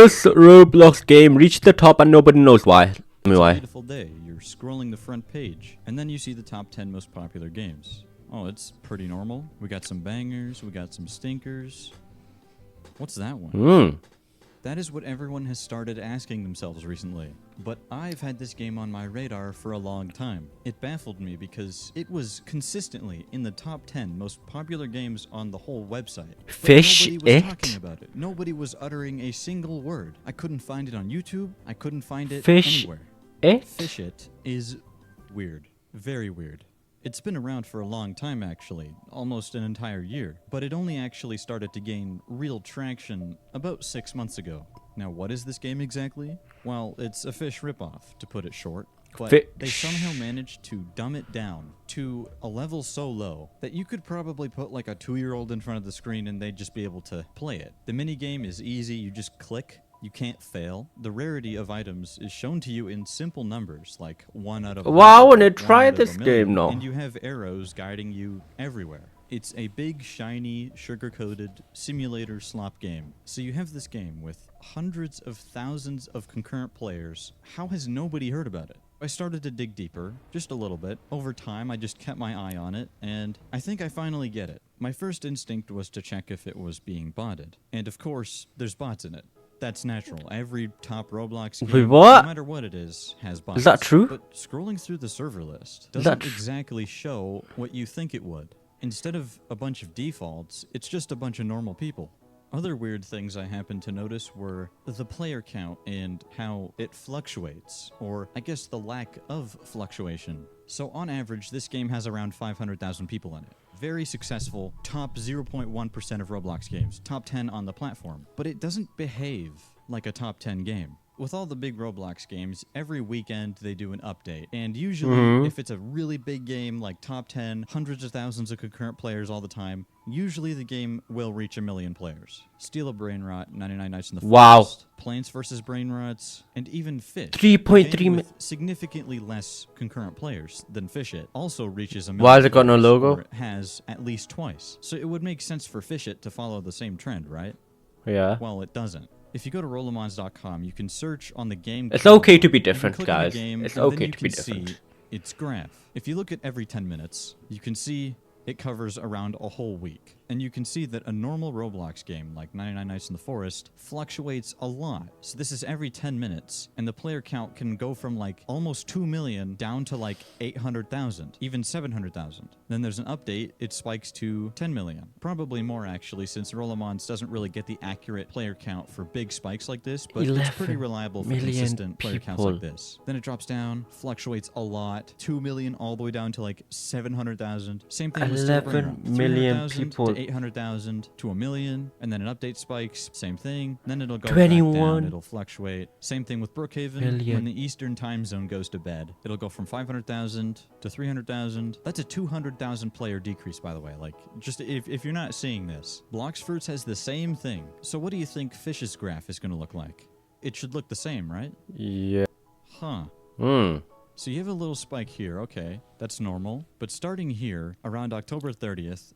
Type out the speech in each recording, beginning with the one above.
This Roblox game reached the top and nobody knows why. Tell me It's a why. beautiful day. You're scrolling the front page, and then you see the top 10 most popular games. Oh, it's pretty normal. We got some bangers, we got some stinkers. What's that one? That is what everyone has started asking themselves recently. But I've had this game on my radar for a long time. It baffled me because it was consistently in the top 10 most popular games on the whole website. But Fish nobody was it? talking about it. Nobody was uttering a single word. I couldn't find it on YouTube. I couldn't find it Fish anywhere. it? Fish it is weird. Very weird. It's been around for a long time, actually, almost an entire year, but it only actually started to gain real traction about 6 months ago. Now, what is this game exactly? Well, it's a fish ripoff, to put it short, but they somehow managed to dumb it down to a level so low that you could probably put like a 2-year-old in front of the screen and they'd just be able to play it. The minigame is easy, you just click. You can't fail. The rarity of items is shown to you in simple numbers, like 1 out of 100, Wow, I wanna 1 try out of this a million, game now. and you have arrows guiding you everywhere. It's a big, shiny, sugar-coated simulator slop game. So you have this game with hundreds of thousands of concurrent players. How has nobody heard about it? I started to dig deeper, just a little bit. Over time, I just kept my eye on it, and I think I finally get it. My first instinct was to check if it was being botted. And of course, there's bots in it. That's natural. Every top Roblox Wait, game, what? no matter what it is, has bots. Is that true? But scrolling through the server list Is doesn't that exactly show what you think it would. Instead of a bunch of defaults, it's just a bunch of normal people. Other weird things I happened to notice were the player count and how it fluctuates, or I guess the lack of fluctuation. So on average, this game has around 500,000 people in it. Very successful, top 0.1% of Roblox games, top 10 on the platform. But it doesn't behave like a top 10 game. With all the big Roblox games, every weekend they do an update. And usually, if it's a really big game like top 10, hundreds of thousands of concurrent players all the time, usually the game will reach 1 million players. Steal a Brain Rot, 99 Nights in the Forest, Plants vs. Brain Rots, and even Fish, 3.3 million. Significantly less concurrent players than Fish It, also reaches 1 million. Why has it got no logo? Or it has at least twice. So it would make sense for Fish It to follow the same trend, right? Yeah. Well, it doesn't. If you go to Rollermons.com, you can search on the game. It's okay to be You can different, click on the guys. game, It's and then okay you to be can different. see its graph. If you look at every 10 minutes, you can see it covers around a whole week. And you can see that a normal Roblox game, like 99 Nights in the Forest, fluctuates a lot. So this is every 10 minutes, and the player count can go from like almost 2 million down to like 800,000, even 700,000. Then there's an update, it spikes to 10 million. Probably more actually, since Rollermons doesn't really get the accurate player count for big spikes like this, but it's pretty reliable for consistent player counts like this. Then it drops down, fluctuates a lot, 2 million all the way down to like 700,000. Same thing with 11 million people. to 800,000 to 1 million, and then an update spikes, same thing. Then it'll go 21 back down, it'll fluctuate. Same thing with Brookhaven. million. When the Eastern time zone goes to bed, it'll go from 500,000 to 300,000. That's a 200,000 player decrease, by the way. Like, just if you're not seeing this, Blox Fruits has the same thing. So what do you think Fish's graph is going to look like? It should look the same, right? Yeah. Huh. So you have a little spike here, okay, that's normal. But starting here, around October 30th,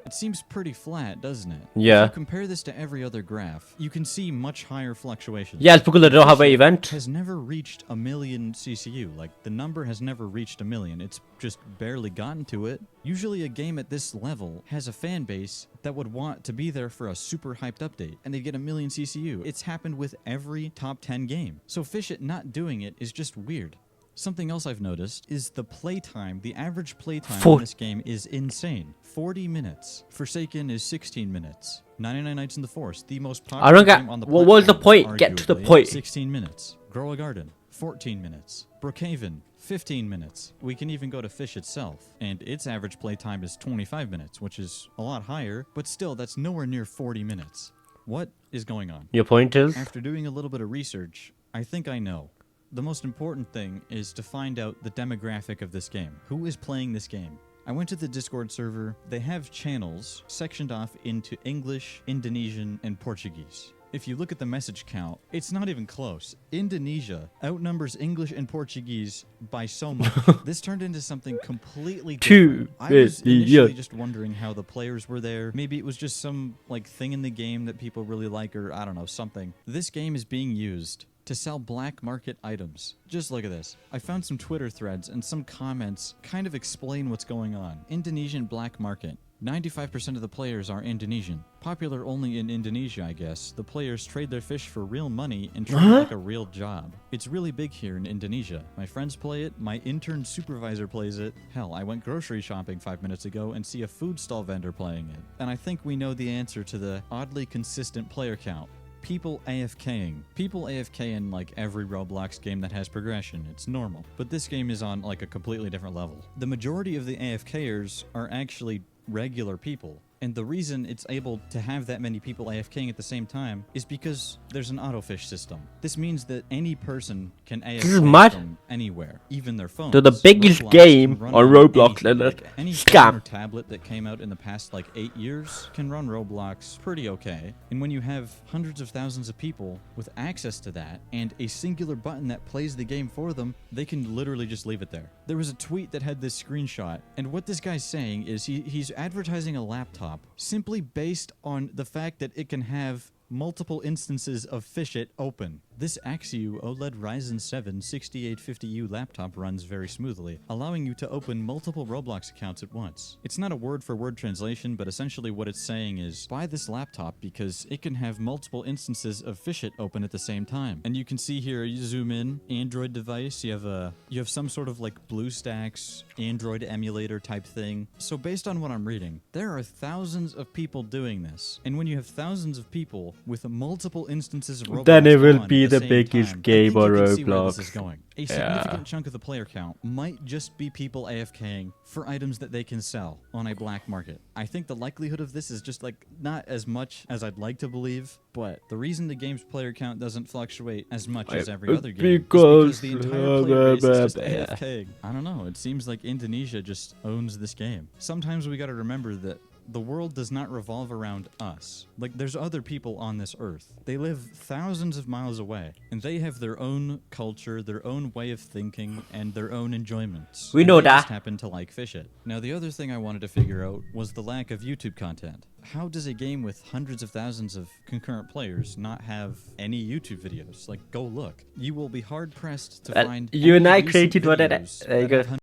it seems pretty flat, doesn't it? Yeah. If you compare this to every other graph, you can see much higher fluctuations. Yeah, it's because they don't have an event. Has never reached 1 million CCU. Like, the number has never reached 1 million. It's just barely gotten to it. Usually a game at this level has a fan base that would want to be there for a super hyped update, and they get 1 million CCU. It's happened with every top 10 game. So Fish It not doing it is just weird. Something else I've noticed is the playtime. The average playtime in this game is insane. 40 minutes. Forsaken is 16 minutes. 99 Nights in the Forest, the most popular game on the platform. What was the point? Get to the point. 16 minutes. Grow a Garden, 14 minutes. Brookhaven, 15 minutes. We can even go to Fish itself, and its average playtime is 25 minutes, which is a lot higher, but still, that's nowhere near 40 minutes. What is going on? Your point is? After doing a little bit of research, I think I know. The most important thing is to find out the demographic of this game. Who is playing this game? I went to the Discord server. They have channels sectioned off into English, Indonesian, and Portuguese. If you look at the message count, it's not even close. Indonesia outnumbers English and Portuguese by so much. This turned into something completely different. I was initially just wondering how the players were there. Maybe it was just some like thing in the game that people really like, or I don't know, something. This game is being used to sell black market items. Just look at this. I found some Twitter threads and some comments kind of explain what's going on. Indonesian black market. 95% of the players are Indonesian. Popular only in Indonesia, I guess. The players trade their fish for real money and treat it like a real job. It's really big here in Indonesia. My friends play it, my intern supervisor plays it. Hell, I went grocery shopping 5 minutes ago and see a food stall vendor playing it. And I think we know the answer to the oddly consistent player count. People AFKing. People AFK in like every Roblox game that has progression. It's normal. But this game is on like a completely different level. The majority of the AFKers are actually regular people. And the reason it's able to have that many people AFKing at the same time is because there's an autofish system. This means that any person can AFK from anywhere, even their phone. To the biggest game on Roblox, any phone or tablet that came out in the past like 8 years can run Roblox pretty okay. And when you have hundreds of thousands of people with access to that and a singular button that plays the game for them, they can literally just leave it there. There was a tweet that had this screenshot, and what this guy's saying is he's advertising a laptop simply based on the fact that it can have multiple instances of Fishit open. This Axiu OLED Ryzen 7 6850U laptop runs very smoothly, allowing you to open multiple Roblox accounts at once. It's not a word-for-word translation, but essentially what it's saying is, buy this laptop because it can have multiple instances of Fishit open at the same time. And you can see here, you zoom in, Android device, you have some sort of like BlueStacks Android emulator type thing. So based on what I'm reading, there are thousands of people doing this. And when you have thousands of people with multiple instances of Roblox, then it will be the same biggest time, game on I think you can see where this is Roblox. going. A significant chunk of the player count might just be people AFKing for items that they can sell on a black market. I think the likelihood of this is just like not as much as I'd like to believe, but the reason the game's player count doesn't fluctuate as much as every other game is because the entire player base is just AFKing. I don't know, it seems like Indonesia just owns this game. Sometimes we gotta remember that the world does not revolve around us. Like, there's other people on this earth. They live thousands of miles away, and they have their own culture, their own way of thinking, and their own enjoyments. We know and they that. just happen to like Fishit. Now, the other thing I wanted to figure out was the lack of YouTube content. How does a game with hundreds of thousands of concurrent players not have any YouTube videos? Like, go look. You will be hard-pressed to find you and I any recent created one of that. videos There you that go. have